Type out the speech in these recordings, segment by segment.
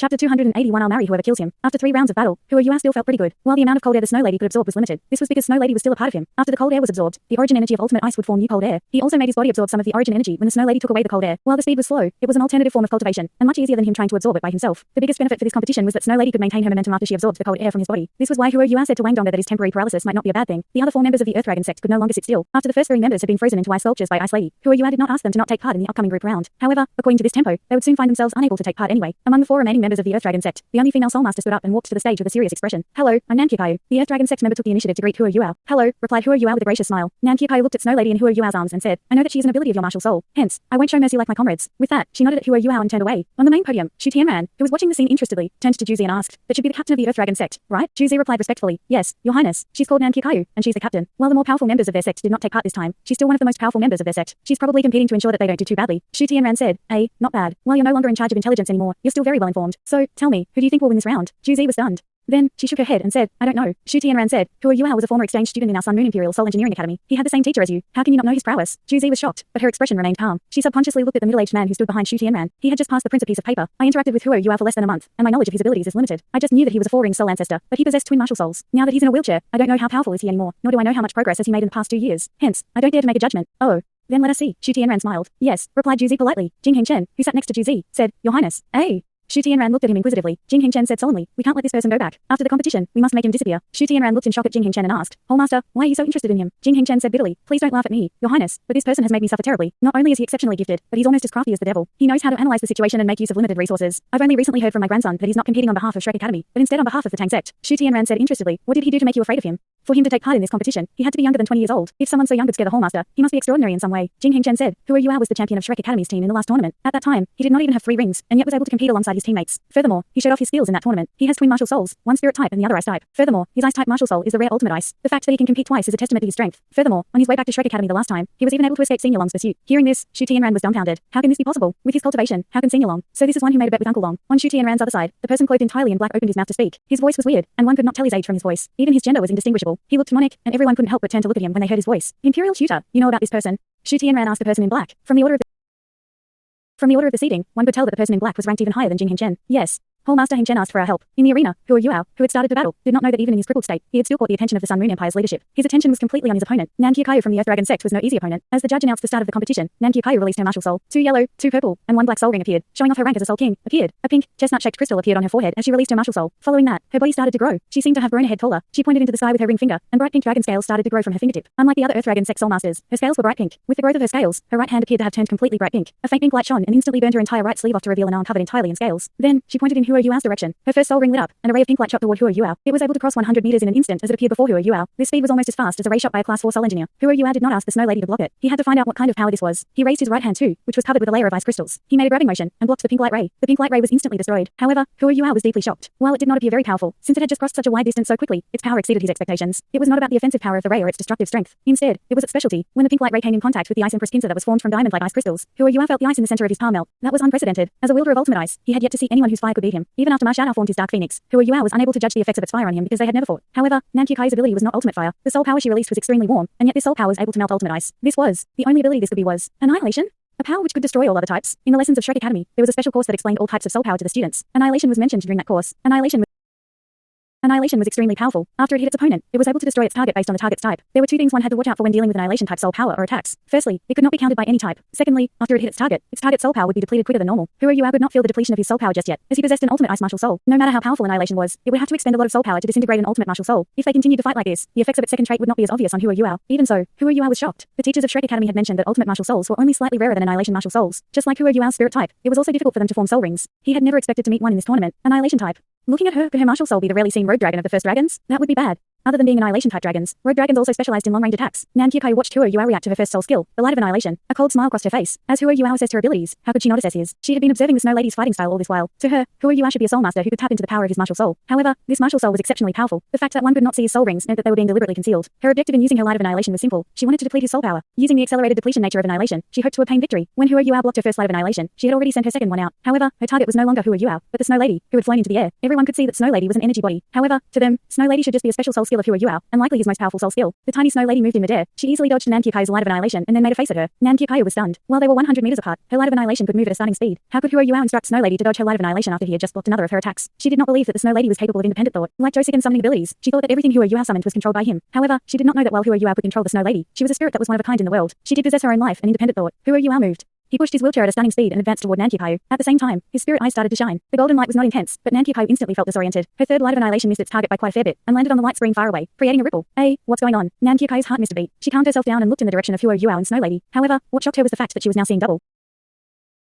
Chapter 281 I'll marry whoever kills him. After 3 rounds of battle, Hua Yua still felt pretty good. While the amount of cold air the Snow Lady could absorb was limited, this was because Snow Lady was still a part of him. After the cold air was absorbed, the origin energy of ultimate ice would form new cold air. He also made his body absorb some of the origin energy when the Snow Lady took away the cold air. While the speed was slow, it was an alternative form of cultivation, and much easier than him trying to absorb it by himself. The biggest benefit for this competition was that Snow Lady could maintain her momentum after she absorbed the cold air from his body. This was why Hua Yua said to Wang Donga that his temporary paralysis might not be a bad thing. The other 4 members of the Earth Dragon sect could no longer sit still. After the first 3 members had been frozen into ice sculptures by Ice Lady, Hua Yua did not ask them to not take part in the upcoming group round. However, according to this tempo, they would soon find themselves unable to take part anyway. Among the 4 remaining members of the Earth Dragon sect, the only female Soul Master stood up and walked to the stage with a serious expression. "Hello, I'm Nankyakayu." The Earth Dragon sect member took the initiative to greet Hua Yua. "Hello," replied Hua Yua with a gracious smile. Nankyakayu looked at Snow Lady in Hua Yua's arms and said, "I know that she is an ability of your martial soul. Hence, I won't show mercy like my comrades." With that, she nodded at Hua Yua and turned away. On the main podium, Shu Tianran, who was watching the scene interestedly, turned to Juzi and asked, "That should be the captain of the Earth Dragon sect, right?" Juzi replied respectfully, "Yes, your highness. She's called Nankyakayu, and she's the captain." While the more powerful members of their sect did not take part this time, she's still one of the most powerful members of their sect. She's probably competing to ensure that they don't do too badly. Shu Tianran said, "Not bad. While you're no longer in charge of intelligence anymore, you're still very well informed. So, tell me, who do you think will win this round?" Juzi was stunned. Then, she shook her head and said, "I don't know." Shu Tianran said, "Hua Yua was a former exchange student in our Sun Moon Imperial Soul Engineering Academy. He had the same teacher as you. How can you not know his prowess?" Juzi was shocked, but her expression remained calm. She subconsciously looked at the middle-aged man who stood behind Shu Tianran. He had just passed the prince a piece of paper. "I interacted with Hua Yua for less than a month, and my knowledge of his abilities is limited. I just knew that he was a 4-ring soul ancestor, but he possessed twin martial souls. Now that he's in a wheelchair, I don't know how powerful is he anymore, nor do I know how much progress has he made in the past 2 years. Hence, I don't dare to make a judgment." "Oh. Then let us see." Shu Tianran smiled. "Yes," replied Juzi politely. Jing Hengchen, who sat next to Juzi, said, "Your highness." Shu Tianran looked at him inquisitively. Jing Hengchen said solemnly, "We can't let this person go back. After the competition, we must make him disappear." Shu Tianran looked in shock at Jing Hengchen and asked, "Whole Master, why are you so interested in him?" Jing Hengchen said bitterly, "Please don't laugh at me, your highness, but this person has made me suffer terribly. Not only is he exceptionally gifted, but he's almost as crafty as the devil. He knows how to analyze the situation and make use of limited resources. I've only recently heard from my grandson that he's not competing on behalf of Shrek Academy, but instead on behalf of the Tang Sect." Shu Tianran said interestedly, "What did he do to make you afraid of him?" "For him to take part in this competition, he had to be younger than 20 years old. If someone so young could scare the Whole Master, he must be extraordinary in some way." Jing Hengchen said, Hua Yua was the champion of Shrek Academy's team in the last tournament. At that time, he did not even have 3 rings, and yet was able to compete alongside his teammates. Furthermore, he showed off his skills in that tournament. He has twin martial souls, one spirit type and the other ice type. Furthermore, his ice type martial soul is the rare ultimate ice. The fact that he can compete twice is a testament to his strength. Furthermore, on his way back to Shrek Academy the last time, he was even able to escape Senior Long's pursuit. Hearing this, Shu Tianran was dumbfounded. How can this be possible? With his cultivation, how can Senior Long? So this is one who made a bet with Uncle Long. On Shu Tianran's other side, the person clothed entirely in black opened his mouth to speak. His voice was weird, and one could not tell his age from his voice. Even his gender was indistinguishable. He looked demonic, and everyone couldn't help but turn to look at him when they heard his voice. "Imperial Tutor, you know about this person?" Shu Tianran asked the person in black. From the order of the seating, one could tell that the person in black was ranked even higher than Jing Hengchen. "Yes." Whole Master Hengchen asked for our help. In the arena, Hua Yua, who had started the battle, did not know that even in his crippled state, he had still caught the attention of the Sun Moon Empire's leadership. His attention was completely on his opponent. Nankyakayu from the Earth Dragon sect was no easy opponent. As the judge announced the start of the competition, Nankyakayu released her martial soul. 2 yellow, 2 purple, and 1 black soul ring appeared, showing off her rank as a soul king. A pink, chestnut-shaped crystal appeared on her forehead as she released her martial soul. Following that, her body started to grow. She seemed to have grown a head taller. She pointed into the sky with her ring finger, and bright pink dragon scales started to grow from her fingertip. Unlike the other Earth Dragon sect soul masters, her scales were bright pink. With the growth of her scales, her right hand appeared to have turned completely bright pink. A faint pink light shone and instantly burned her entire right sleeve off to reveal an arm covered entirely in scales. Then, she pointed in Hua Yua's direction. Her first soul ring lit up, and a ray of pink light shot toward Hua Yua. It was able to cross 100 meters in an instant as it appeared before Hua Yua. This speed was almost as fast as a ray shot by a class 4 soul engineer. Hua Yua did not ask the Snow Lady to block it. He had to find out what kind of power this was. He raised his right hand too, which was covered with a layer of ice crystals. He made a grabbing motion and blocked the pink light ray. The pink light ray was instantly destroyed. However, Hua Yua was deeply shocked. While it did not appear very powerful, since it had just crossed such a wide distance so quickly, its power exceeded his expectations. It was not about the offensive power of the ray or its destructive strength. Instead, it was its specialty. When the pink light ray came in contact with the ice empress pincer that was formed from diamond-like ice crystals, Hua Yua felt the ice in the center of his palm melt. That was unprecedented. As a wielder of ultimate ice, he had yet to see anyone whose fire could beat him. Even after Ma Shadow formed his dark phoenix, Hua Yua was unable to judge the effects of its fire on him because they had never fought. However, Nankyakai's ability was not ultimate fire. The soul power she released was extremely warm, and yet this soul power was able to melt ultimate ice. This was the only ability this could be was annihilation. A power which could destroy all other types. In the lessons of Shrek Academy, there was a special course that explained all types of soul power to the students. Annihilation was mentioned during that course. Annihilation was extremely powerful. After it hit its opponent, it was able to destroy its target based on the target's type. There were 2 things one had to watch out for when dealing with Annihilation-type soul power or attacks. Firstly, it could not be countered by any type. Secondly, after it hit its target soul power would be depleted quicker than normal. Hua Yua could not feel the depletion of his soul power just yet, as he possessed an ultimate ice martial soul. No matter how powerful Annihilation was, it would have to expend a lot of soul power to disintegrate an ultimate martial soul. If they continued to fight like this, the effects of its second trait would not be as obvious on Hua Yua. Even so, Hua Yua was shocked. The teachers of Shrek Academy had mentioned that ultimate martial souls were only slightly rarer than Annihilation martial souls. Just like Hua Yua's spirit type, it was also difficult for them to form soul rings. He had never expected to meet one in this tournament. Annihilation type. Looking at her, could her martial soul be the rarely seen road dragon of the first dragons? That would be bad. Other than being Annihilation-type dragons, road dragons also specialized in long-range attacks. Nankyakayu watched Hua Yua react to her first soul skill, the Light of Annihilation. A cold smile crossed her face. As Hua Yua assessed her abilities, how could she not assess his? She had been observing the Snow Lady's fighting style all this while. To her, Hua Yua should be a soul master who could tap into the power of his martial soul. However, this martial soul was exceptionally powerful. The fact that one could not see his soul rings meant that they were being deliberately concealed. Her objective in using her Light of Annihilation was simple. She wanted to deplete his soul power. Using the accelerated depletion nature of Annihilation, she hoped to obtain victory. When Hua Yua blocked her first Light of Annihilation, she had already sent her second one out. However, her target was no longer Hua Yua, but the Snow Lady, who had flown into the air. Everyone could see that Snow Lady was an energy body. However, to them, Snow Lady should just be a special soul skill of Hua Yuao, and likely his most powerful soul skill. The tiny snow lady moved in midair. She easily dodged Nan Qiupe's light of annihilation and then made a face at her. Nan Qiupe was stunned. While they were 100 meters apart, her light of annihilation could move at a stunning speed. How could Hua Yuao instruct Snow Lady to dodge her light of annihilation after he had just blocked another of her attacks? She did not believe that the Snow Lady was capable of independent thought. Like Josican's summoning abilities, she thought that everything Hua Yuao summoned was controlled by him. However, she did not know that while Hua Yuao could control the Snow Lady, she was a spirit that was one of a kind in the world. She did possess her own life and independent thought. Hua Yuao moved. He pushed his wheelchair at a stunning speed and advanced toward Nan Qiupe. At the same time, his spirit eyes started to shine. The golden light was not intense, but Nan Qiupe instantly felt disoriented. Her third light of annihilation missed its target by quite a fair bit and landed on the light screen far away, creating a ripple. Hey, what's going on? Nan Qiupe's heart missed a beat. She calmed herself down and looked in the direction of Hua Yuao and Snow Lady. However, what shocked her was the fact that she was now seeing double.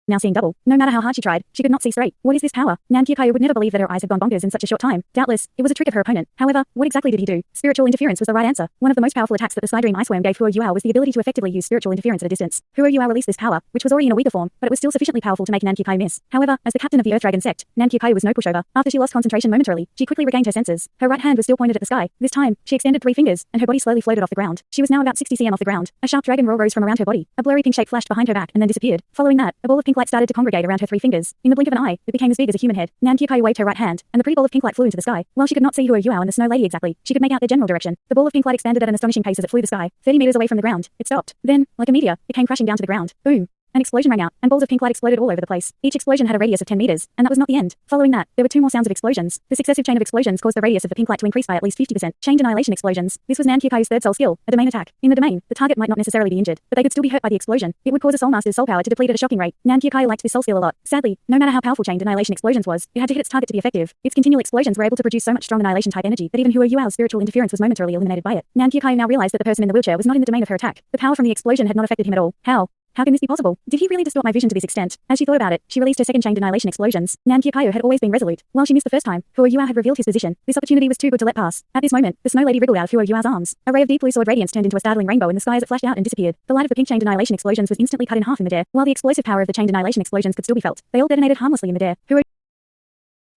No matter how hard she tried, she could not see straight. What is this power? Nan Qiupe would never believe that her eyes had gone bonkers in such a short time. Doubtless, it was a trick of her opponent. However, what exactly did he do? Spiritual interference was the right answer. One of the most powerful attacks that the Sky Dream Iceworm gave Hua Yuao was the ability to effectively use spiritual interference at a distance. Hua Yuao released this power, which was already in a weaker form, but it was still sufficiently powerful to make Nan Qiupe miss. However, as the captain of the Earth Dragon Sect, Nan Qiupe was no pushover. After she lost concentration momentarily, she quickly regained her senses. Her right hand was still pointed at the sky. This time, she extended 3 fingers, and her body slowly floated off the ground. She was now about 60 cm off the ground. A sharp dragon roar rose from around her body. A blurry pink shape flashed behind her back and then disappeared. Following that, a ball of pink light started to congregate around her 3 fingers. In the blink of an eye, it became as big as a human head. Nan Qiupe waved her right hand, and the pretty ball of pink light flew into the sky. While she could not see Hua Yuao and the Snow Lady exactly, she could make out their general direction. The ball of pink light expanded at an astonishing pace as it flew the sky, 30 meters away from the ground. It stopped. Then, like a meteor, it came crashing down to the ground. Boom. An explosion rang out, and balls of pink light exploded all over the place. Each explosion had a radius of 10 meters, and that was not the end. Following that, there were 2 more sounds of explosions. The successive chain of explosions caused the radius of the pink light to increase by at least 50%. Chained annihilation explosions. This was Nan Qiupe's third soul skill, a domain attack. In the domain, the target might not necessarily be injured, but they could still be hurt by the explosion. It would cause a soul master's soul power to deplete at a shocking rate. Nan Qiupe liked this soul skill a lot. Sadly, no matter how powerful chained annihilation explosions was, it had to hit its target to be effective. Its continual explosions were able to produce so much strong annihilation type energy that even Hua Yuao's spiritual interference was momentarily eliminated by it. Nan Qiupe now realized that the person in the wheelchair was not in the domain of her attack. The power from the explosion had not affected him at all. How can this be possible? Did he really distort my vision to this extent? As she thought about it, she released her second chained annihilation explosions. Nan Qiupe had always been resolute. While she missed the first time, Hua Yuao had revealed his position. This opportunity was too good to let pass. At this moment, the Snow Lady wriggled out of Hua Yuao's arms. A ray of deep blue sword radiance turned into a startling rainbow in the sky as it flashed out and disappeared. The light of the pink chained annihilation explosions was instantly cut in half in midair, while the explosive power of the chained annihilation explosions could still be felt. They all detonated harmlessly in midair.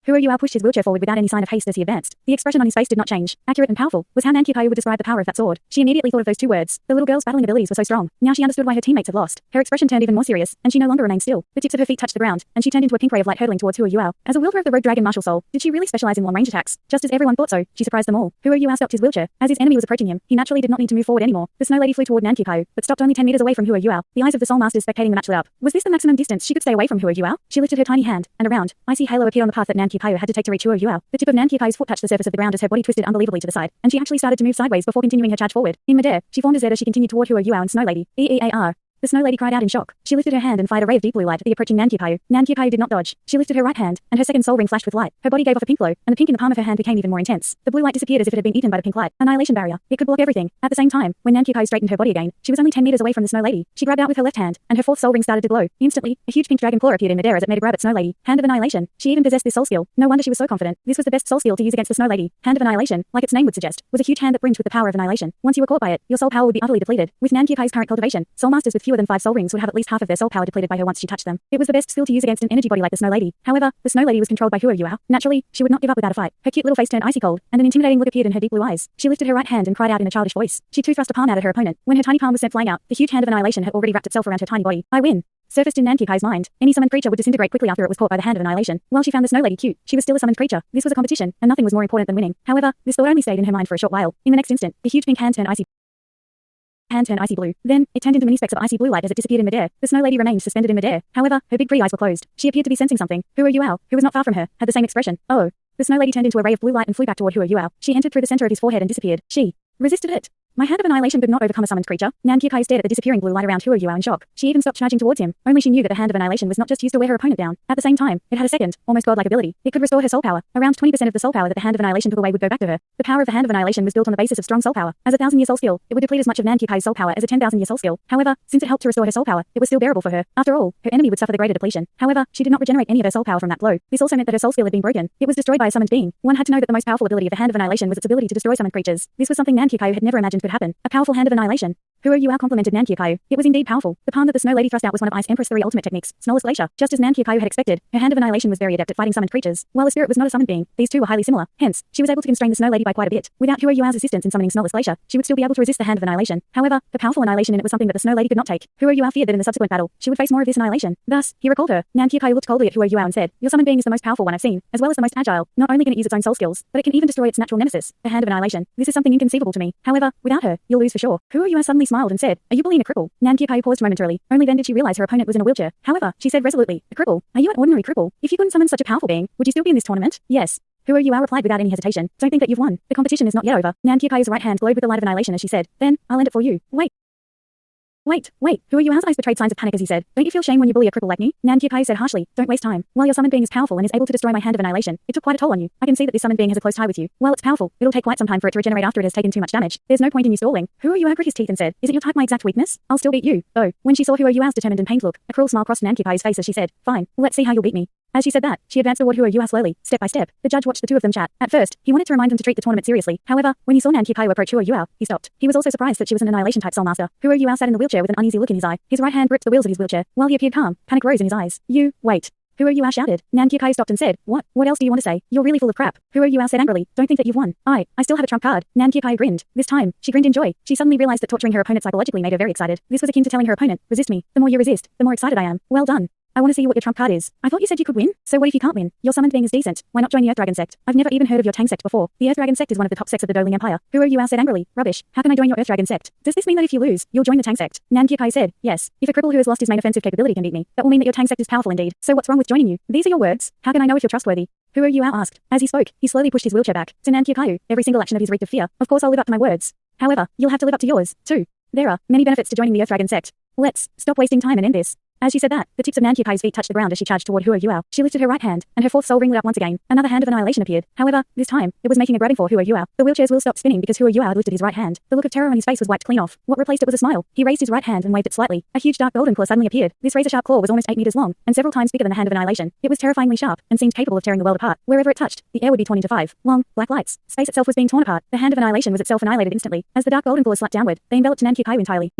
Hua Yuao pushed his wheelchair forward without any sign of haste as he advanced. The expression on his face did not change. Accurate and powerful was how Nan Qiupe would describe the power of that sword. She immediately thought of those 2 words. The little girl's battling abilities were so strong. Now she understood why her teammates had lost. Her expression turned even more serious, and she no longer remained still. The tips of her feet touched the ground, and she turned into a pink ray of light hurtling towards Hua Yuao. As a wielder of the rogue dragon martial soul, did she really specialize in long-range attacks? Just as everyone thought so, she surprised them all. Hua Yuao stopped his wheelchair. As his enemy was approaching him, he naturally did not need to move forward anymore. The Snow Lady flew toward Nan Qiupe, but stopped only 10 meters away from Hua Yuao. The eyes of the soul masters spectating the match lit up. Was this the maximum distance she could stay away from Hua Yuao? She lifted her tiny hand, and a round, icy halo appeared on the path that Nan Qiupe had to take to reach Hua Yuao. The tip of Nan Qiupe's foot touched the surface of the ground as her body twisted unbelievably to the side, and she actually started to move sideways before continuing her charge forward. In midair, she formed a Z as she continued toward Hua Yuao and Snow Lady. EEAR. The Snow Lady cried out in shock. She lifted her hand and fired a ray of deep blue light at the approaching Nan Qiupe. Nan Qiupe did not dodge. She lifted her right hand, and her second soul ring flashed with light. Her body gave off a pink glow, and the pink in the palm of her hand became even more intense. The blue light disappeared as if it had been eaten by the pink light. Annihilation barrier. It could block everything. At the same time, when Nan Qiupe straightened her body again, she was only 10 meters away from the Snow Lady. She grabbed out with her left hand, and her fourth soul ring started to glow. Instantly, a huge pink dragon claw appeared in midair as it made a grab at Snow Lady. Hand of Annihilation. She even possessed this soul skill. No wonder she was so confident. This was the best soul skill to use against the Snow Lady. Hand of Annihilation, like its name would suggest, was a huge hand that brimmed with the power of annihilation. Once you were caught by it, your soul power would be utterly depleted. With Nan Qiupe's current cultivation, soul masters with fewer than 5 soul rings would have at least half of their soul power depleted by her once she touched them. It was the best skill to use against an energy body like the Snow Lady. However, the Snow Lady was controlled by Hua Yuao. Naturally, she would not give up without a fight. Her cute little face turned icy cold, and an intimidating look appeared in her deep blue eyes. She lifted her right hand and cried out in a childish voice. She too thrust a palm out at her opponent. When her tiny palm was sent flying out, the huge hand of annihilation had already wrapped itself around her tiny body. I win. Surfaced in Nan Qiupe's mind. Any summoned creature would disintegrate quickly after it was caught by the hand of annihilation. While she found the Snow Lady cute, she was still a summoned creature. This was a competition, and nothing was more important than winning. However, this thought only stayed in her mind for a short while. In the next instant, the huge pink hand turned icy blue. Then, it turned into mini specks of icy blue light as it disappeared in midair. The Snow Lady remained suspended in midair. However, her big grey eyes were closed. She appeared to be sensing something. Hua Yuao, who was not far from her, had the same expression. Oh. The Snow Lady turned into a ray of blue light and flew back toward Hua Yuao. She entered through the center of his forehead and disappeared. She resisted it. My hand of annihilation could not overcome a summoned creature. Nan Qiupe stared at the disappearing blue light around Hua Yuao in shock. She even stopped charging towards him. Only she knew that the hand of annihilation was not just used to wear her opponent down. At the same time, it had a second, almost godlike ability. It could restore her soul power. Around 20% of the soul power that the hand of annihilation took away would go back to her. The power of the hand of annihilation was built on the basis of strong soul power. As a 1,000-year soul skill, it would deplete as much of Nan Qiupe's soul power as a 10,000-year soul skill. However, since it helped to restore her soul power, it was still bearable for her. After all, her enemy would suffer the greater depletion. However, she did not regenerate any of her soul power from that blow. This also meant that her soul skill had been broken. It was destroyed by a summoned being. One had to know that the most powerful ability of the hand of annihilation was its ability to destroy summoned creatures. This was something Nan Qiupe had never imagined could happen. A powerful hand of annihilation. Huo Yuao complimented Nan Qiuqiu. It was indeed powerful. The palm that the Snow Lady thrust out was one of Ice Empress 3 ultimate techniques, Snowless Glacier. Just as Nan Qiuqiu had expected, her hand of annihilation was very adept at fighting summoned creatures. While the spirit was not a summoned being, these two were highly similar. Hence, she was able to constrain the Snow Lady by quite a bit. Without Huo Yuao's assistance in summoning Snowless Glacier, she would still be able to resist the hand of annihilation. However, the powerful annihilation in it was something that the Snow Lady could not take. Huo Yuao feared that in the subsequent battle, she would face more of this annihilation. Thus, he recalled her. Nan Qiuqiu looked coldly at Huo Yuao and said, "Your summoned being is the most powerful one I've seen, as well as the most agile. Not only can it use its own soul skills, but it can even destroy its natural nemesis, the hand of annihilation. This is something inconceivable to me. However, without her, you'll lose for sure." Huo Yuao suddenly smiled and said, "Are you bullying a cripple?" Nan Qiuqiu paused momentarily. Only then did she realize her opponent was in a wheelchair. However, she said resolutely, "A cripple? Are you an ordinary cripple? If you couldn't summon such a powerful being, would you still be in this tournament?" "Yes." Huo Yuao replied without any hesitation. "Don't think that you've won. The competition is not yet over." Nan Qiuqiu's right hand glowed with the light of annihilation as she said, "Then, I'll end it for you. Wait. Huo Yuao's eyes betrayed signs of panic as he said, "Don't you feel shame when you bully a cripple like me?" Nan Qiuqiu said harshly, "Don't waste time. While your summoned being is powerful and is able to destroy my hand of annihilation, it took quite a toll on you. I can see that this summoned being has a close tie with you. While it's powerful, it'll take quite some time for it to regenerate after it has taken too much damage. There's no point in you stalling." Huo Yuao grit his teeth and said, "Isn't your type my exact weakness? I'll still beat you, though." When she saw Huo Yuao's determined and pained look, a cruel smile crossed Nan Qiuqiu's face as she said, "Fine, let's see how you'll beat me." As she said that, she advanced toward Huo Yuao slowly, step by step. The judge watched the two of them chat. At first, he wanted to remind them to treat the tournament seriously. However, when he saw Nan Qiuqiu approach Huo Yuao, he stopped. He was also surprised that she was an annihilation-type soul master. Huo Yuao sat in the wheelchair with an uneasy look in his eye. His right hand gripped the wheels of his wheelchair. While he appeared calm, panic rose in his eyes. "You, wait." Huo Yuao shouted. Nan Qiuqiu stopped and said, "What? What else do you want to say? You're really full of crap." Huo Yuao said angrily, "Don't think that you've won. I still have a trump card." Nan Qiuqiu grinned. This time, she grinned in joy. She suddenly realized that torturing her opponent psychologically made her very excited. This was akin to telling her opponent, "Resist me. The more you resist, the more excited I am. Well done. I want to see what your trump card is. I thought you said you could win. So what if you can't win? Your summoned being is decent. Why not join the Earth Dragon Sect? I've never even heard of your Tang Sect before. The Earth Dragon Sect is one of the top sects of the Douluo Empire." Huo Yuao said angrily, "Rubbish. How can I join your Earth Dragon Sect? Does this mean that if you lose, you'll join the Tang Sect?" Nan Qiuqiu said, "Yes. If a cripple who has lost his main offensive capability can beat me, that will mean that your Tang Sect is powerful indeed. So what's wrong with joining you? These are your words. How can I know if you're trustworthy?" Huo Yuao asked. As he spoke, he slowly pushed his wheelchair back. To Nan Qiuqiu, every single action of his reeked of fear. "Of course I'll live up to my words. However, you'll have to live up to yours, too. There are many benefits to joining the Earth Dragon Sect. Let's stop wasting time and end this." As she said that, the tips of Nan Qiuqiu's feet touched the ground as she charged toward Huo Yuao. She lifted her right hand, and her fourth soul ring lit up once again. Another hand of annihilation appeared. However, this time, it was making a grabbing for Huo Yuao. The wheelchair's wheel stopped spinning because Huo Yuao had lifted his right hand. The look of terror on his face was wiped clean off. What replaced it was a smile. He raised his right hand and waved it slightly. A huge dark golden claw suddenly appeared. This razor-sharp claw was almost 8 meters long, and several times bigger than the hand of annihilation. It was terrifyingly sharp, and seemed capable of tearing the world apart. Wherever it touched, the air would be torn into 5 long, black lights. Space itself was being torn apart. The hand of annihilation was itself annihilated instantly. As the dark golden claws slapped downward, they enveloped Nan Qiuqiu entirely.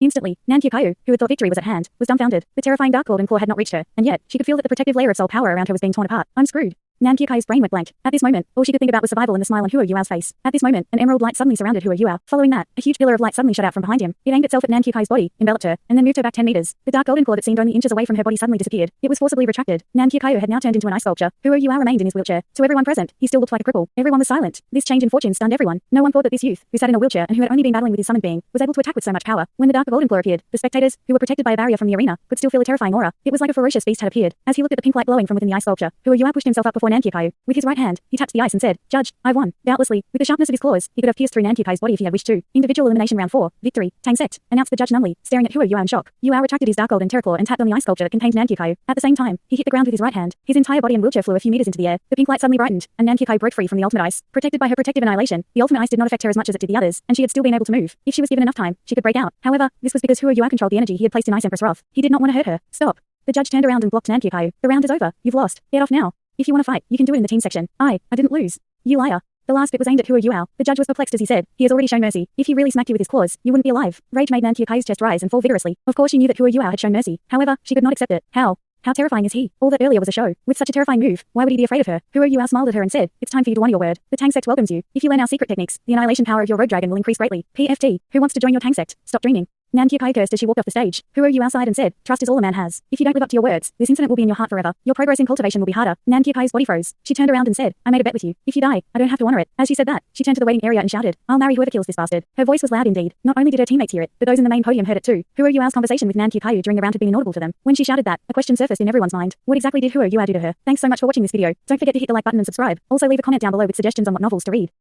Instantly, Nan Qiuqiu, who had thought victory was at hand, was dumbfounded. The terrifying dark golden claw had not reached her, and yet, she could feel that the protective layer of soul power around her was being torn apart. "I'm screwed." Nan Qiuqiu's brain went blank. At this moment, all she could think about was survival and the smile on Huo Yuao's face. At this moment, an emerald light suddenly surrounded Huo Yuao. Following that, a huge pillar of light suddenly shot out from behind him. It aimed itself at Nan Qiuqiu's body, enveloped her, and then moved her back 10 meters. The dark golden claw that seemed only inches away from her body suddenly disappeared. It was forcibly retracted. Nan Qiuqiu had now turned into an ice sculpture. Huo Yuao remained in his wheelchair. To everyone present, he still looked like a cripple. Everyone was silent. This change in fortune stunned everyone. No one thought that this youth, who sat in a wheelchair and who had only been battling with his summoned being, was able to attack with so much power. When the dark golden claw appeared, the spectators, who were protected by a barrier from the arena, could still feel a terrifying aura. It was like a ferocious beast had appeared. As he looked at the pink light glowing from within the ice sculpture, Huo Yuao pushed himself up before Nan Qiuqiu. With his right hand, he tapped the ice and said, "Judge, I won." Doubtlessly, with the sharpness of his claws, he could have pierced through Nan Qiuqiu's body if he had wished to. Individual elimination round 4, victory, Tang Sect, announced the judge numbly, staring at Huo Yuao in shock. Yuao retracted his dark golden terror claw and tapped on the ice sculpture that contained Nan Qiuqiu. At the same time, he hit the ground with his right hand. His entire body and wheelchair flew a few meters into the air. The pink light suddenly brightened, and Nan Qiuqiu broke free from the ultimate ice. Protected by her protective annihilation, the ultimate ice did not affect her as much as it did the others, and she had still been able to move. If she was given enough time, she could break out. However, this was because Huo Yuao controlled the energy he had placed in Ice Empress Wrath. He did not want to hurt her. "Stop." The judge turned around and blocked Nan Qiuqiu. "The round is over. You've lost. Get off now. If you want to fight, you can do it in the team section. I didn't lose. You liar." The last bit was aimed at Huo Yuao. The judge was perplexed as he said, "He has already shown mercy. If he really smacked you with his claws, you wouldn't be alive." Rage made Nan Qiuqiu's chest rise and fall vigorously. Of course she knew that Huo Yuao had shown mercy. However, she could not accept it. How terrifying is he? All that earlier was a show. With such a terrifying move, why would he be afraid of her? Huo Yuao smiled at her and said, "It's time for you to honor your word. The Tang Sect welcomes you. If you learn our secret techniques, the annihilation power of your road dragon will increase greatly. PFT, who wants to join your Tang Sect? Stop dreaming." Nan Qiuqiu cursed as she walked off the stage. Huo Yuao sighed and said, "Trust is all a man has. If you don't live up to your words, this incident will be in your heart forever. Your progress in cultivation will be harder." Nan Qiuqiu's body froze. She turned around and said, "I made a bet with you. If you die, I don't have to honor it." As she said that, she turned to the waiting area and shouted, "I'll marry whoever kills this bastard." Her voice was loud indeed. Not only did her teammates hear it, but those in the main podium heard it too. Huo Yuao's conversation with Nan Qiuqiu during the round had been inaudible to them. When she shouted that, a question surfaced in everyone's mind. What exactly did Huo Yuao do to her? Thanks so much for watching this video. Don't forget to hit the like button and subscribe. Also leave a comment down below with suggestions on what novels to read.